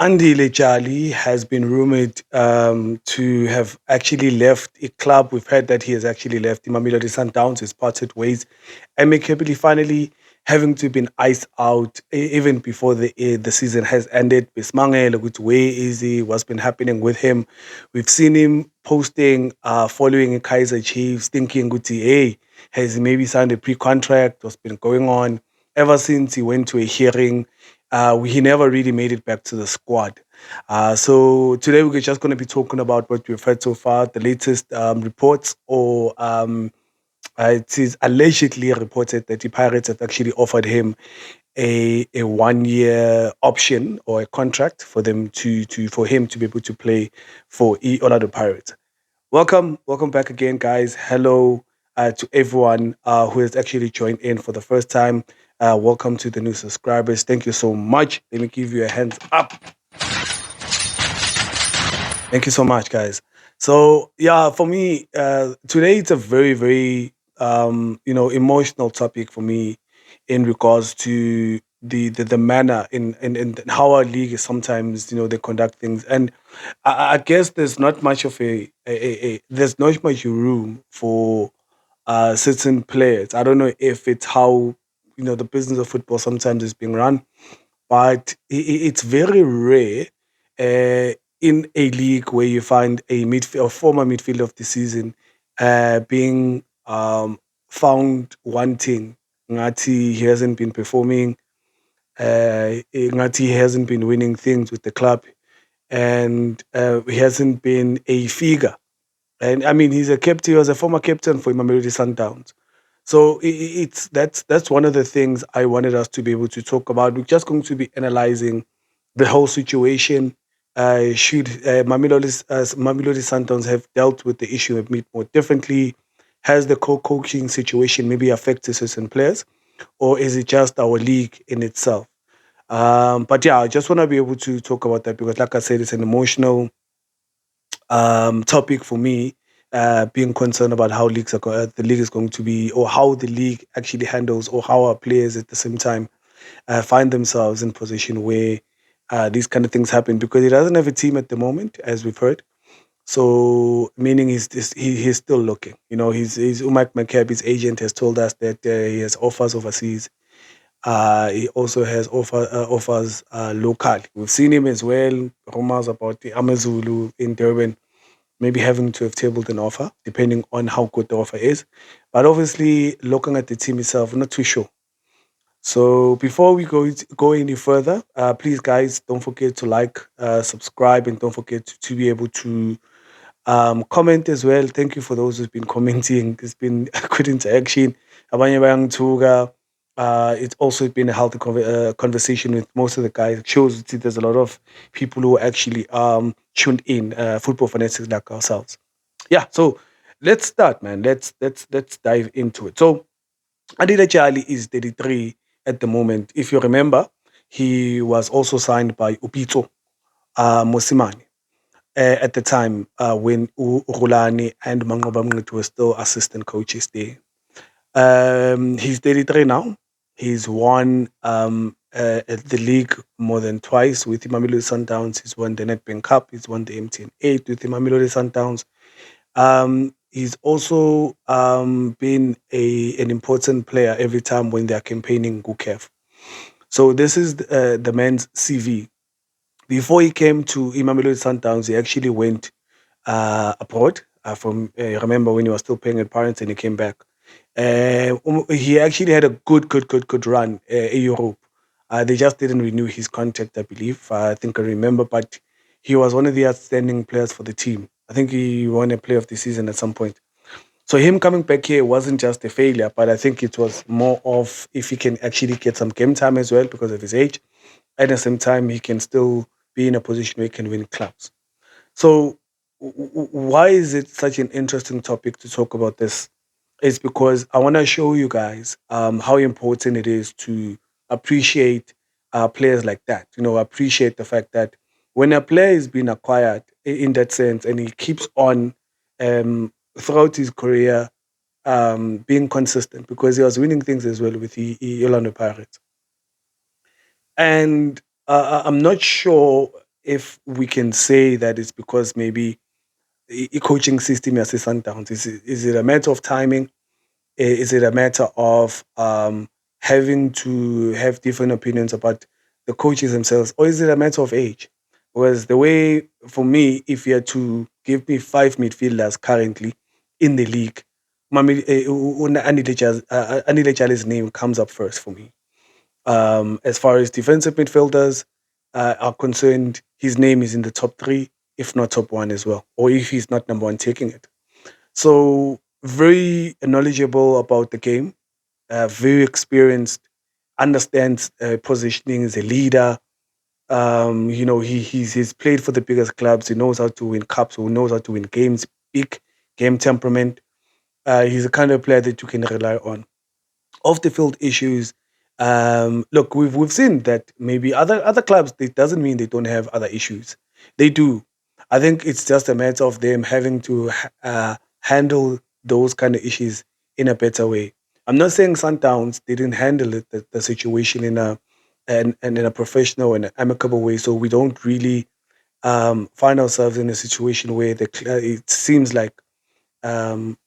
Andile Jali has been rumored to have actually left a club. We've heard that he has actually left the Mamelodi Sundowns. He's parted ways, amicably, finally having to been iced out even before the season has ended. Bismangele, where is he? What's been happening with him? We've seen him posting following Kaiser Chiefs, thinking, hey, has he maybe signed a pre-contract? What's been going on ever since he went to a hearing? He never really made it back to the squad. So today we're just going to be talking about what we've heard so far, the latest reports, or it is allegedly reported that the Pirates have actually offered him a 1 year option or a contract for them for him to be able to play for Orlando Pirates. Welcome back again, guys. Hello to everyone who has actually joined in for the first time. Welcome to the new subscribers. Thank you so much. Let me give you a hands up. Thank you so much, guys. So yeah, for me, today it's a very emotional topic for me in regards to the manner in how our league is sometimes they conduct things, and I guess there's not much of there's not much room for certain players. I don't know if it's how the business of football sometimes is being run, but it's very rare in a league where you find a former midfielder of the season being found wanting. Ngati he hasn't been performing. Ngati he hasn't been winning things with the club, and he hasn't been a figure. And I mean, he's a captain. He was a former captain for Mamelodi Sundowns. So that's one of the things I wanted us to be able to talk about. We're just going to be analyzing the whole situation. Should Mamelodi Sundowns have dealt with the issue a bit more differently? Has the coaching situation maybe affected certain players, or is it just our league in itself? But yeah, I just want to be able to talk about that because, like I said, it's an emotional topic for me, being concerned about how the league is going to be, or how the league actually handles, or how our players at the same time find themselves in position where these kind of things happen because he doesn't have a team at the moment, as we've heard. So, meaning he's still looking. He's Umak McCabe, his agent, has told us that he has offers overseas. He also has offers locally. We've seen him as well. Rumors about the Amazulu in Durban maybe having to have tabled an offer, depending on how good the offer is. But obviously, looking at the team itself, I'm not too sure. So before we go any further, please, guys, don't forget to like, subscribe, and don't forget to be able to comment as well. Thank you for those who've been commenting. It's been a good interaction. Abanye bayangithuka. It's also been a healthy conversation with most of the guys. It shows that there's a lot of people who actually tuned in, football fanatics like ourselves. Yeah, so let's start, man. Let's dive into it. So Andile Jali is 33 at the moment. If you remember, he was also signed by Upito Mosimane at the time when Rulani and Mangoba Mngqithi were still assistant coaches there. He's 33 now. He's won the league more than twice with the Mamelodi Sundowns. He's won the Nedbank Cup. He's won the MTN 8 with the Mamelodi Sundowns. He's also been an important player every time when they're campaigning Gukef. So this is the man's CV. Before he came to Mamelodi Sundowns, he actually went abroad. From remember when he was still playing at Parents and he came back. He actually had a good run in Europe. They just didn't renew his contract, I believe. I think I remember, but he was one of the outstanding players for the team. I think he won a Player of the Season at some point. So him coming back here wasn't just a failure, but I think it was more of if he can actually get some game time as well because of his age. At the same time, he can still be in a position where he can win clubs. So why is it such an interesting topic to talk about this? It's because I want to show you guys how important it is to appreciate players like that. Appreciate the fact that when a player is being acquired in that sense and he keeps on throughout his career being consistent because he was winning things as well with the Orlando Pirates. And I'm not sure. if we can say that it's because maybe coaching system as a Sundowns. Is it a matter of timing? Is it a matter of having to have different opinions about the coaches themselves, or is it a matter of age? Because the way, for me, if you had to give me five midfielders currently in the league, Andile Jali's name comes up first for me. As far as defensive midfielders are concerned, his name is in the top three, if not top one as well, or if he's not number one, taking it. So very knowledgeable about the game, very experienced, understands positioning, is a leader. He's played for the biggest clubs. He knows how to win cups. He knows how to win games. Big game temperament. He's the kind of player that you can rely on. Off the field issues. Look, we've seen that maybe other clubs. It doesn't mean they don't have other issues. They do. I think it's just a matter of them having to handle those kind of issues in a better way. I'm not saying Sundowns didn't handle the situation in and in a professional and amicable way. So we don't really find ourselves in a situation where it seems like they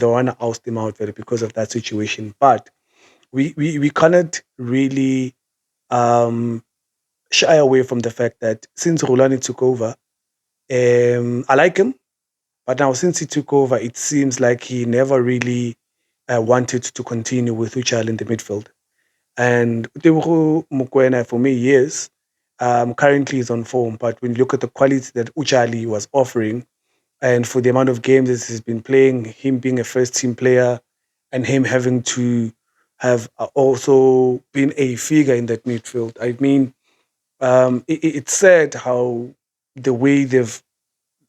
want to oust him out because of that situation. But we cannot really um, shy away from the fact that since Rolani took over, I like him, but now since he took over, it seems like he never really wanted to continue with Uchal in the midfield. And Tebogo Mokoena, for me, yes, currently is on form. But when you look at the quality that Uchali was offering, and for the amount of games that he's been playing, him being a first team player, and him having to have also been a figure in that midfield. I mean, it's sad how the way they've.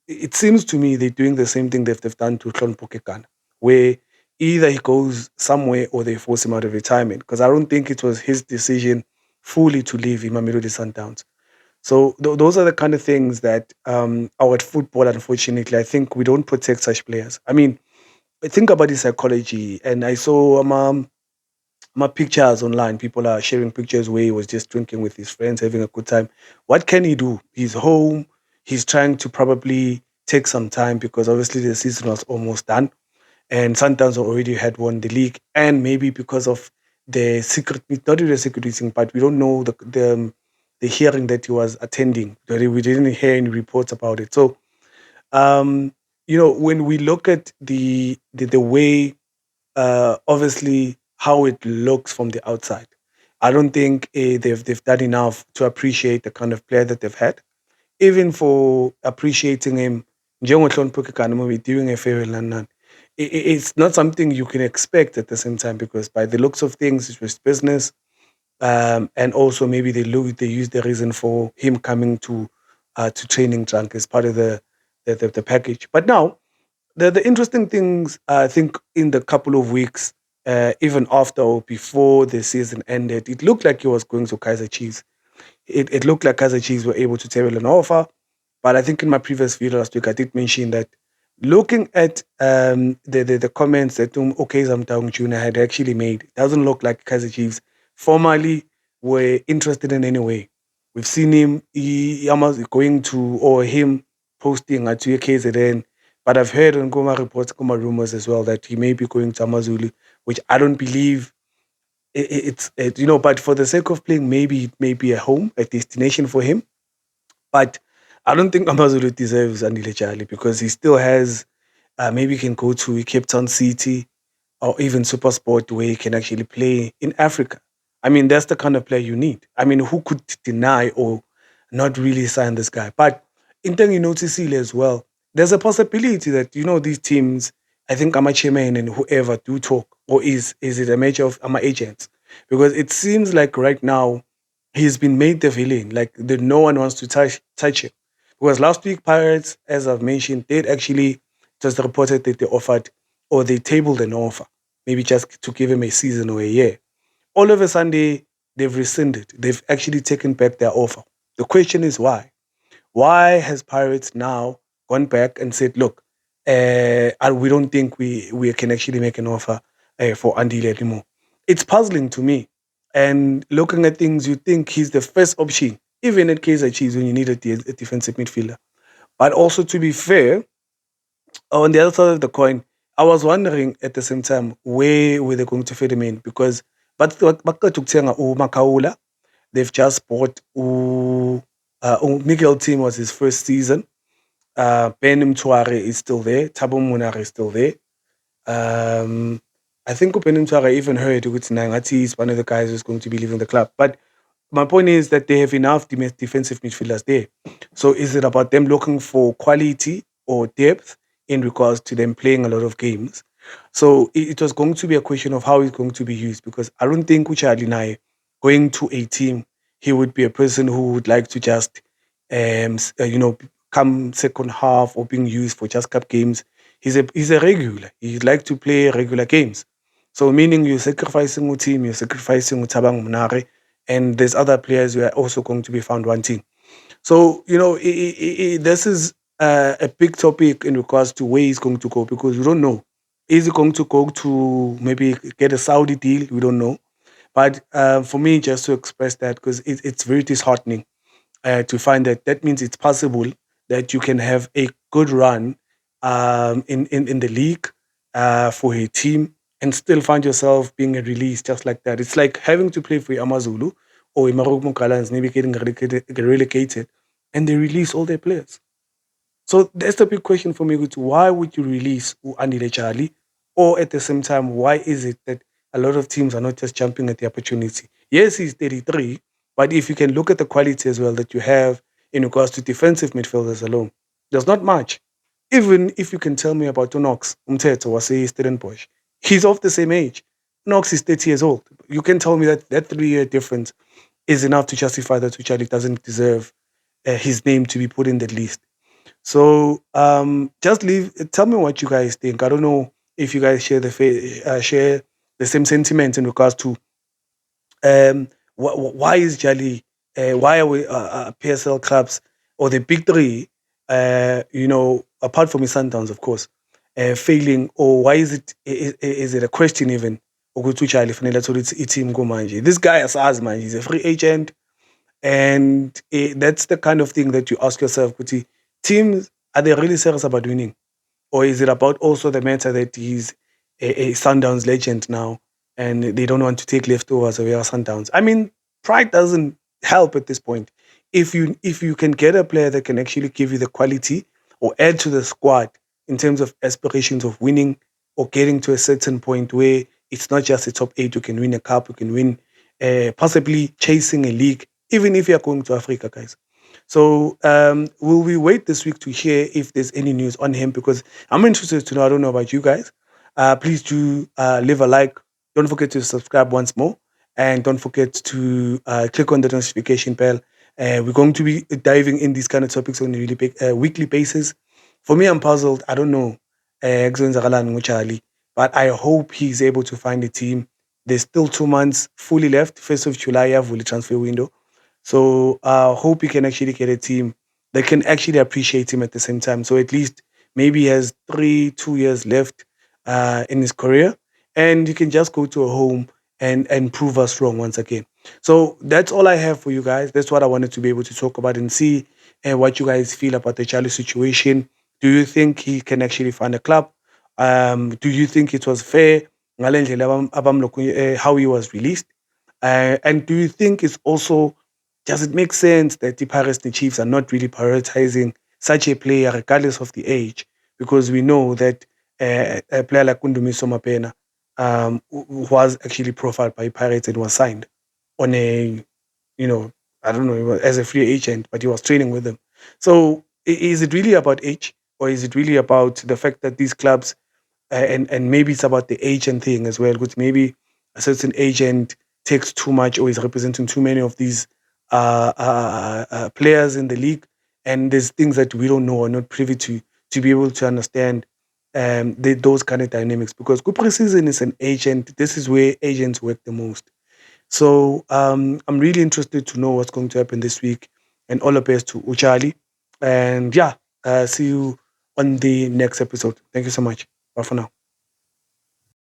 It seems to me they're doing the same thing they've done to Klon Pokekan, where either he goes somewhere or they force him out of retirement. Because I don't think it was his decision fully to leave Mamelodi Sundowns. So those are the kind of things that our football, unfortunately, I think we don't protect such players. I mean, think about the psychology, and I saw my pictures online. People are sharing pictures where he was just drinking with his friends, having a good time. What can he do? He's home. He's trying to probably take some time because obviously the season was almost done, and Sundowns already had won the league, and maybe because of the secret, not even the secret meeting, but we don't know the hearing that he was attending. We didn't hear any reports about it. So, um, when we look at the way, obviously how it looks from the outside, I don't think they've done enough to appreciate the kind of player that they've had, even for appreciating him. Njengohlonipha uKhigana maybe doing a favor London. It's not something you can expect at the same time because by the looks of things, it was business, and also maybe they use the reason for him coming to training drunk as part of the package. But now the interesting things, I think, in the couple of weeks, even after or before the season ended, it looked like he was going to Kaiser Chiefs. It looked like Kaiser Chiefs were able to table an offer. But I think in my previous video last week, I did mention that looking at the comments that okay Zamtang Jr. had actually made, it doesn't look like Kaiser Chiefs formally were interested in any way. We've seen him going to, or him posting at KZN, but I've heard on Goma reports, Goma rumors as well that he may be going to Amazulu, which I don't believe but for the sake of playing, maybe it may be a home, a destination for him. But I don't think Amazulu deserves Andile Jali because he still has, maybe he can go to Cape Town City or even Super Sport where he can actually play in Africa. I mean, that's the kind of player you need. I mean, who could deny or not really sign this guy? But in terms you notice as well, there's a possibility that, these teams, I think Amachemen and whoever do talk, or is it a matter of Ama agents? Because it seems like right now he's been made the villain, like no one wants to touch him. Because last week Pirates, as I've mentioned, did actually just reported that they offered or they tabled an offer, maybe just to give him a season or a year. All of a sudden, they've rescinded. They've actually taken back their offer. The question is why? Why has Pirates now gone back and said, look, we don't think we can actually make an offer for Andile anymore? It's puzzling to me. And looking at things, you think he's the first option. even at Kaizer Chiefs when you need a defensive midfielder. But also to be fair, on the other side of the coin, I was wondering at the same time where were they going to fit him in because but baqeda ukuthenga uMakaula, they've just bought Miguel Team was his first season. Ben Mtware is still there. Thabo Munare is still there. Um, I think Ben Mtware even heard ukuthi naye ngathi is one of the guys who's going to be leaving the club. But my point is that they have enough defensive midfielders there. So is it about them looking for quality or depth in regards to them playing a lot of games? So it was going to be a question of how it's going to be used because I don't think Uchali Nai going to a team, he would be a person who would like to just, come second half or being used for just cup games. He's a regular. He'd like to play regular games. So meaning you're sacrificing a team, you're sacrificing Tabang Munare, and there's other players who are also going to be found wanting. So this is a big topic in regards to where he's going to go because we don't know. Is he going to go to maybe get a Saudi deal? We don't know. But for me, just to express that because it's very disheartening to find that that means it's possible that you can have a good run in the league for a team and still find yourself being released just like that. It's like having to play for Amazulu or Imarugu Gallants, maybe getting relegated, and they release all their players. So that's the big question for me. Why would you release Andile Jali? Or at the same time, why is it that a lot of teams are not just jumping at the opportunity? Yes, he's 33, but if you can look at the quality as well that you have in regards to defensive midfielders alone, there's not much. Even if you can tell me about Unox, Umteto, Wase, Stellenbosch, he's of the same age. Knox is 30 years old. You can tell me that that 3 year difference is enough to justify that Uchali doesn't deserve his name to be put in the list. So just leave. Tell me what you guys think. I don't know if you guys share share the same sentiment in regards to why is Jali? Why are we PSL clubs or the big three? Apart from the Sundowns, of course, failing, or why is it? Is it a question even? Ukuthi uJali fanele athole i-team kumanje. This guy as man, he's a free agent. And that's the kind of thing that you ask yourself, Kuti, teams, are they really serious about winning? Or is it about also the matter that he's a Sundowns legend now and they don't want to take leftovers away at Sundowns? I mean, pride doesn't help at this point. If you can get a player that can actually give you the quality or add to the squad in terms of aspirations of winning or getting to a certain point where it's not just a top eight, you can win a cup, you can win possibly chasing a league, even if you're going to Africa, guys. So will we wait this week to hear if there's any news on him? Because I'm interested to know. I don't know about you guys. Please do leave a like. Don't forget to subscribe once more. And don't forget to click on the notification bell. We're going to be diving in these kind of topics on a really big, weekly basis. For me, I'm puzzled. I don't know. But I hope he's able to find a team. There's still 2 months fully left. 1st of July, I have the transfer window. So hope he can actually get a team that can actually appreciate him at the same time. So at least maybe he has 2 years left in his career, and he can just go to a home and prove us wrong once again. So that's all I have for you guys. That's what I wanted to be able to talk about and see what you guys feel about the Charlie situation. Do you think he can actually find a club? Do you think it was fair? How he was released? And do you think it's also does it make sense that the Pirates and Chiefs are not really prioritizing such a player regardless of the age? Because we know that a player like Kundumiso Mapena was actually profiled by Pirates and was signed on a, I don't know, as a free agent, but he was training with them. So is it really about age or is it really about the fact that these clubs and maybe it's about the agent thing as well. Because maybe a certain agent takes too much or is representing too many of these players in the league, and there's things that we don't know or not privy to be able to understand those kind of dynamics. Because good preseason is an agent. This is where agents work the most. So I'm really interested to know what's going to happen this week, and all the best to Uchali. And yeah, see you on the next episode. Thank you so much. Bye for now.